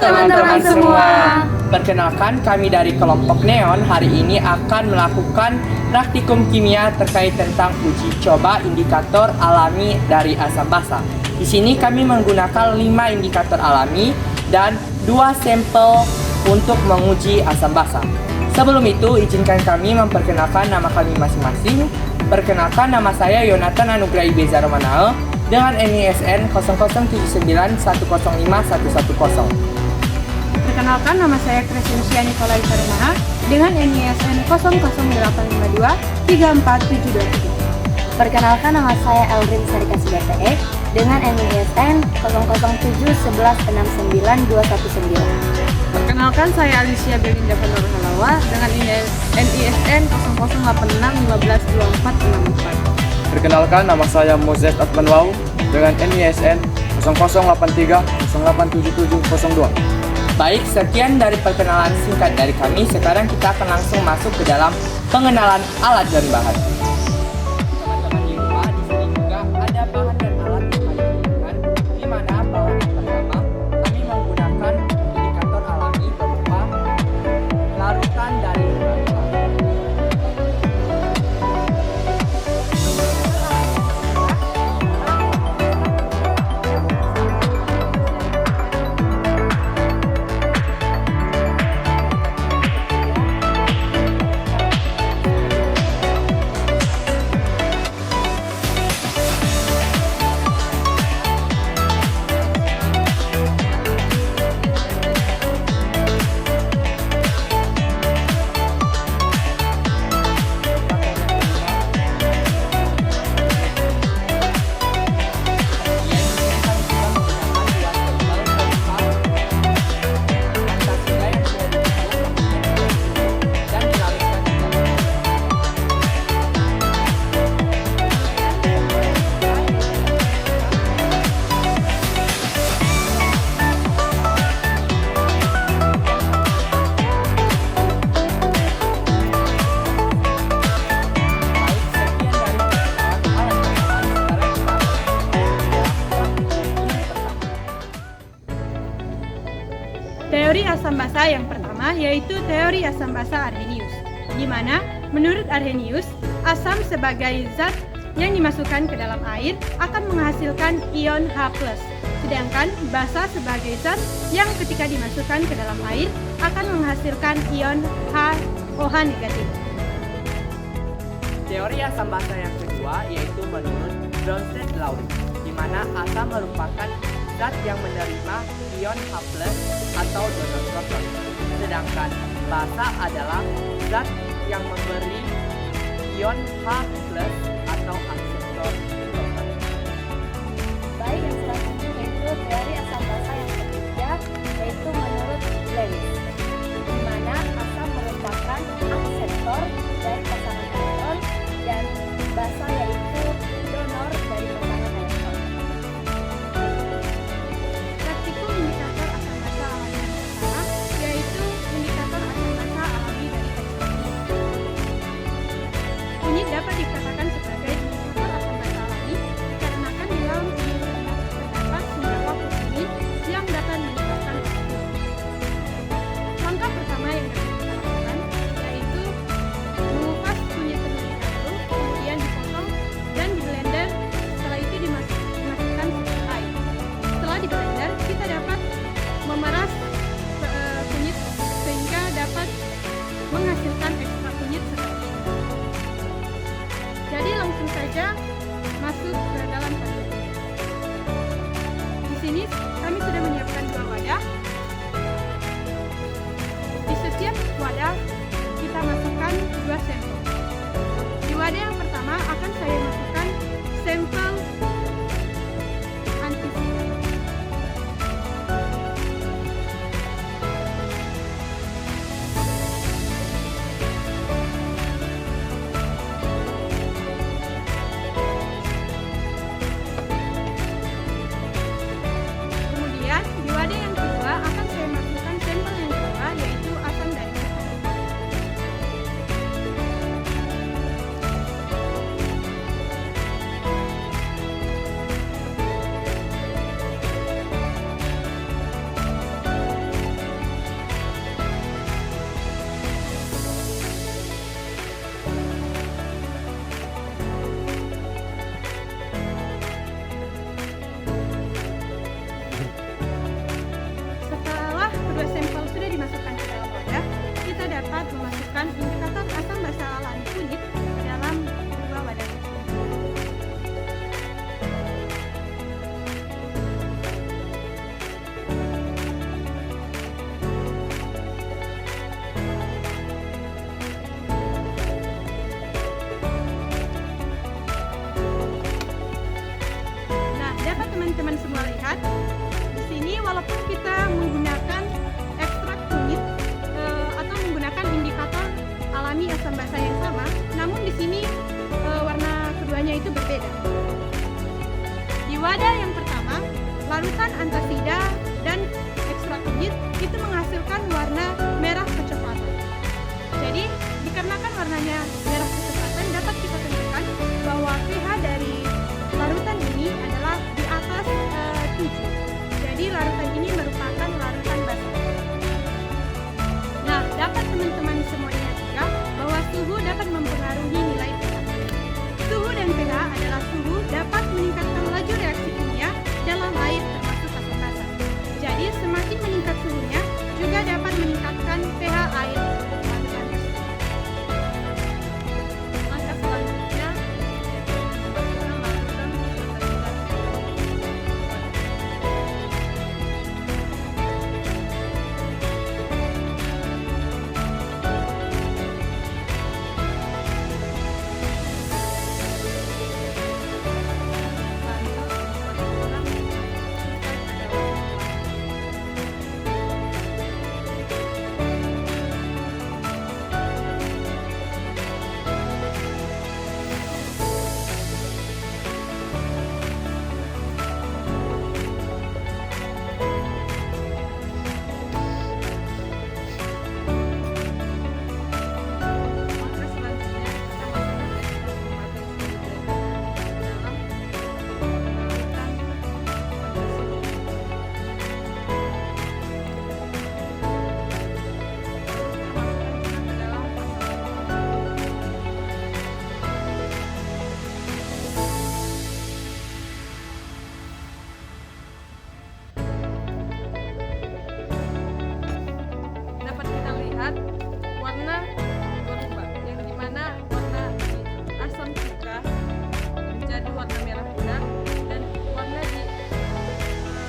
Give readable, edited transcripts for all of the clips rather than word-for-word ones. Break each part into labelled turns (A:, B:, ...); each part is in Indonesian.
A: teman-teman semua.
B: Perkenalkan, kami dari kelompok Neon hari ini akan melakukan praktikum kimia terkait tentang uji coba indikator alami dari asam basa. Di sini kami menggunakan 5 indikator alami dan 2 sampel untuk menguji asam basa. Sebelum itu, izinkan kami memperkenalkan nama kami masing-masing. Perkenalkan, nama saya Yonatan Anugrah Ibeza Romanae dengan NISN 0079105110.
A: Perkenalkan, nama saya Crescencia Nikolai Saremana dengan NISN 0082347723.
C: Perkenalkan, nama saya Eldrin Sarika Subarte dengan NISN 0077696219.
A: Perkenalkan, saya Alicia Belinda Panora Halawa dengan NISN 0086152464.
D: Perkenalkan, nama saya Moses Atmanwau dengan NISN 0083087702.
B: Baik, sekian dari perkenalan singkat dari kami. Sekarang kita akan langsung masuk ke dalam pengenalan alat dan bahan. Teman-teman di rumah, di sini juga ada bahan dan alat yang kami gunakan. Di mana bahan yang pertama, kami menggunakan indikator alami berupa larutan dari gula.
A: Teori asam basa yang pertama yaitu teori asam basa Arrhenius, di mana menurut Arrhenius, asam sebagai zat yang dimasukkan ke dalam air akan menghasilkan ion H+, sedangkan basa sebagai zat yang ketika dimasukkan ke dalam air akan menghasilkan ion OH negatif.
B: Teori asam basa yang kedua yaitu menurut Bronsted-Lowry, di mana asam merupakan zat yang menerima ion H+ atau donor proton, sedangkan basa adalah zat yang memberi ion H+ atau akseptor proton.
C: Baik, yang selanjutnya yaitu teori asam basa yang ketiga, yaitu menurut Lewis, di mana asam merupakan akseptor dari pasangan elektron dan basa yaitu donor dari pasangan elektron.
A: Praktikum indikator asam basa alami yang pertama yaitu indikator asam basa alami dari tekstur. Unit dapat dikatakan sebagai indikator asam basa alami dikarenakan di dalam unit terdapat senyawa protein yang dapat menyebabkan tekstur. Langkah pertama yang dapat kita lakukan yaitu mengupas kunyit terlebih dahulu, kemudian dipotong dan di blender. Setelah itu dimasukkan sedikit air. Setelah di blender, kita dapat memeras kunyit sehingga dapat menghasilkan ekstrak kunyit seperti ini. Jadi langsung saja masuk ke dalam tanduk. Di sini kami sudah menyiapkan 2 wadah. Di setiap wadah kita masukkan 2 sampel. Di wadah yang pertama akan saya masukkan sampel antisida. Kemudian di wadah yang kedua akan saya masukkan sampel yang kedua yaitu asam dari methanol. memasukkan indikator asam basa alami kunyit ke dalam dua wadah tersebut. Nah, dapat teman-teman semua lihat di sini walaupun kita menggunakan ekstrak kunyit atau menggunakan indikator alami asam basa yang sama, namun di sini warna keduanya itu berbeda. Di wadah yang pertama, larutan antasida dan ekstrak kunyit itu menghasilkan warna merah kecoklatan. Jadi, dikarenakan warnanya merah kecoklatan, dapat kita tentukan bahwa pH dari larutan ini adalah di atas 7. Jadi, larutan ini merupakan larutan basa. Nah, dapat teman-teman semua ingat juga bahwa suhu dapat mempengaruhi nilai pH. Suhu dan pH adalah suhu dapat meningkatkan laju reaksi kimia dalam air termasuk asam basa. Jadi, semakin meningkat suhunya juga dapat meningkatkan pH air larutan tersebut. Langkah selanjutnya, masukkan larutan dapat kita lihat warna berubah, yang dimana warna asam cuka menjadi warna merah muda dan warna di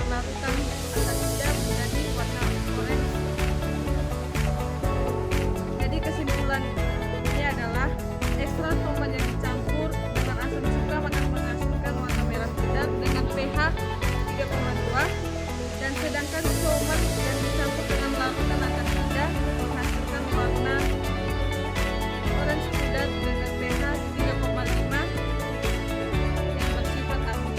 A: larutan antasida menjadi warna orange. Jadi kesimpulan ini adalah ekstrak tomat yang dicampur dengan asam cuka akan menghasilkan warna merah muda dengan pH 3,2, dan sedangkan tomat yang dicampur dengan larutan antasida menghasilkan warna orange muda dengan pH 3,5 yang bersifat asin.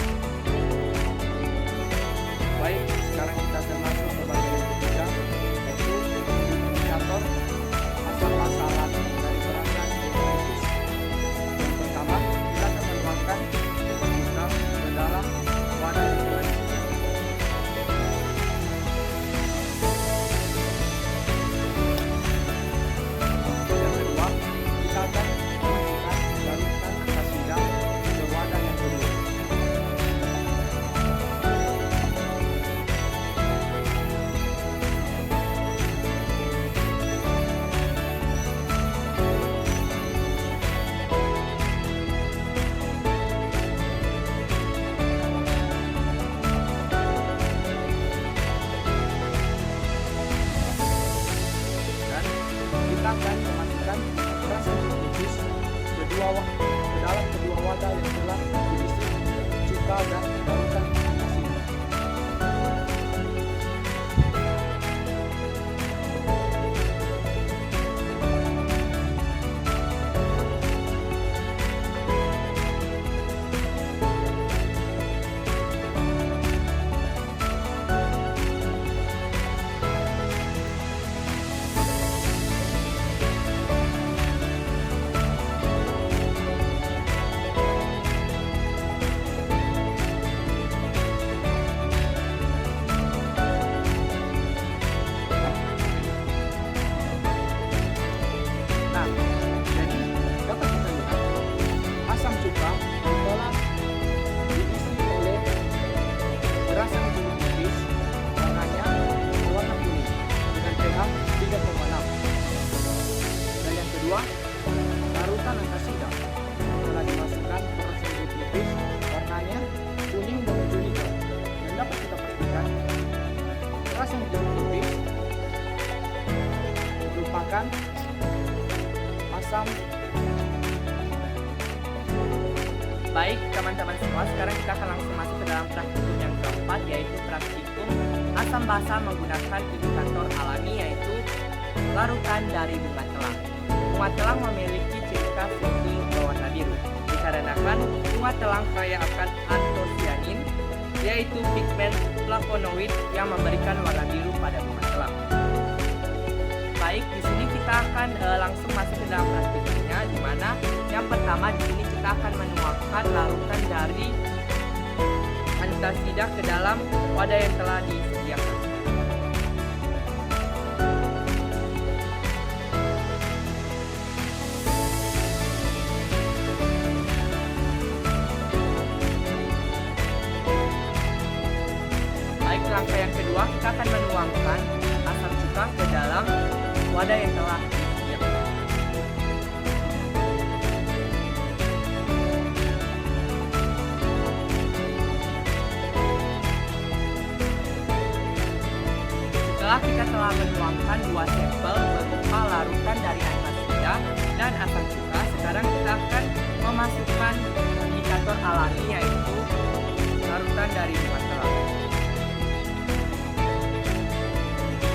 D: Baik, sekarang kita akan masuk ke bagian ketiga, yaitu indikator asam basa alami dari berangkat hidrolisis. Yang pertama, kita akan menuangkan kita ke dalam wadah hidrolisis. Yang kedua, kita akan memasukkan larutan antasida ke wadah yang kedua. Dan kita akan memasukkan rasa hidrolisis ke dalam kedua wadah yang telah diisi cuka dan larutan antasida. asam.
B: Baik teman-teman semua, sekarang kita akan langsung masuk ke dalam praktikum yang keempat, yaitu praktikum asam basa menggunakan indikator alami, yaitu larutan dari bunga telang. Bunga telang memiliki ciri khas yaitu berwarna biru, dikarenakan bunga telang kaya akan antosianin, yaitu pigmen flavonoid yang memberikan warna biru pada bunga telang. Baik, di sini kita akan langsung masuk ke dalam praktikumnya, di mana yang pertama di sini kita akan menuangkan larutan dari antasida ke dalam wadah yang telah disediakan. Baik, langkah yang kedua kita akan menuangkan asam cuka ke dalam wadah yang telah disediakan. Setelah kita telah menuangkan dua sampel berupa larutan dari antasida dan asam cuka, sekarang kita akan memasukkan indikator alami, yaitu larutan dari bunga telang.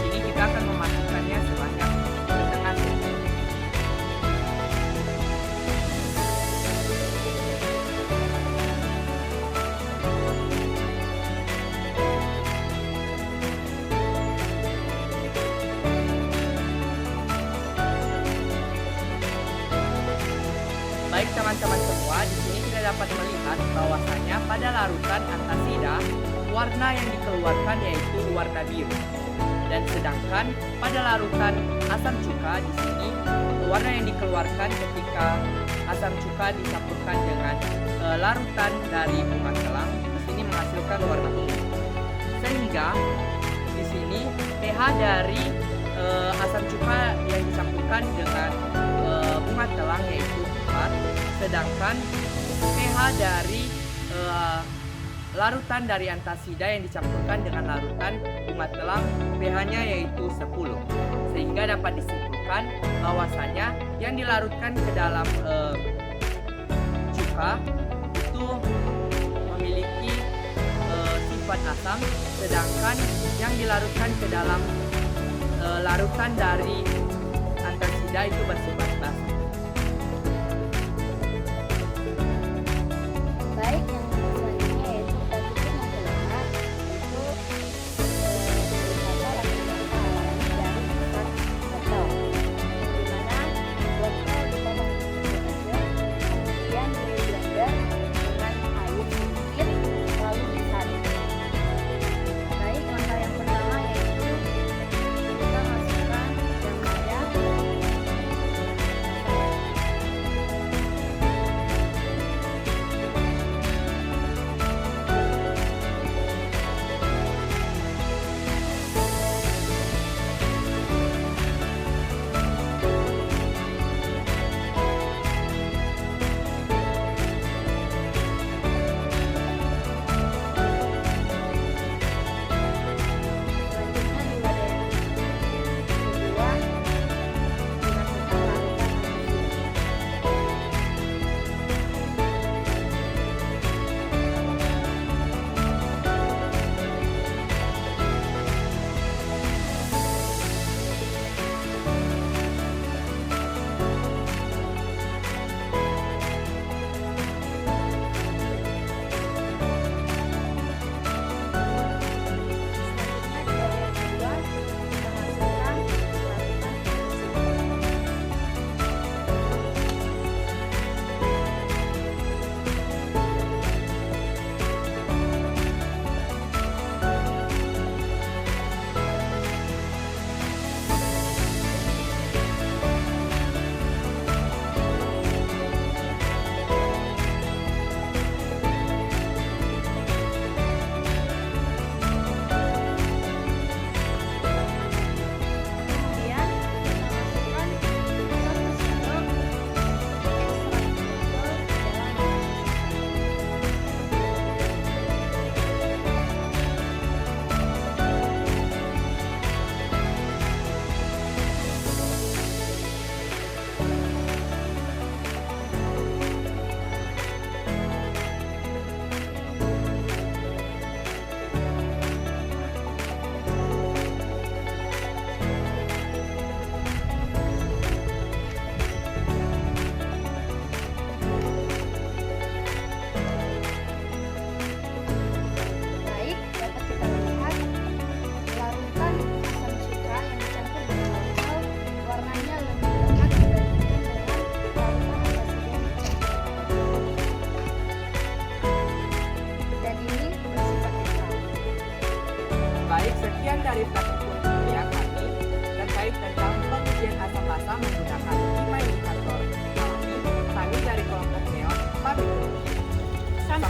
B: Ini kita akan memasukkannya sebanyak setengah sendok. Baik teman-teman semua, di sini kita dapat melihat bahwasanya pada larutan antasida warna yang dikeluarkan yaitu warna biru, dan sedangkan pada larutan asam cuka di sini warna yang dikeluarkan ketika asam cuka dicampurkan dengan larutan dari bunga telang di sini menghasilkan warna ungu. Sehingga di sini pH dari asam cuka yang dicampurkan dengan bunga telang yaitu 4, sedangkan pH dari larutan dari antasida yang dicampurkan dengan larutan bunga telang pH-nya yaitu 10. Sehingga dapat disimpulkan bahwasanya yang dilarutkan ke dalam cuka itu memiliki sifat asam, sedangkan yang dilarutkan ke dalam larutan dari antasida itu bersifat basa.
C: Baik, yang selanjutnya yaitu praktikum yang kelima, yaitu indikator rata-rata alami dari empat botol, di mana botol dipotong kecil-kecil, kemudian di blender dengan air sedikit, lalu disaring. Baik, langkah yang pertama yaitu kita masukkan jam maya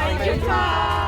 A: Sampai jumpa.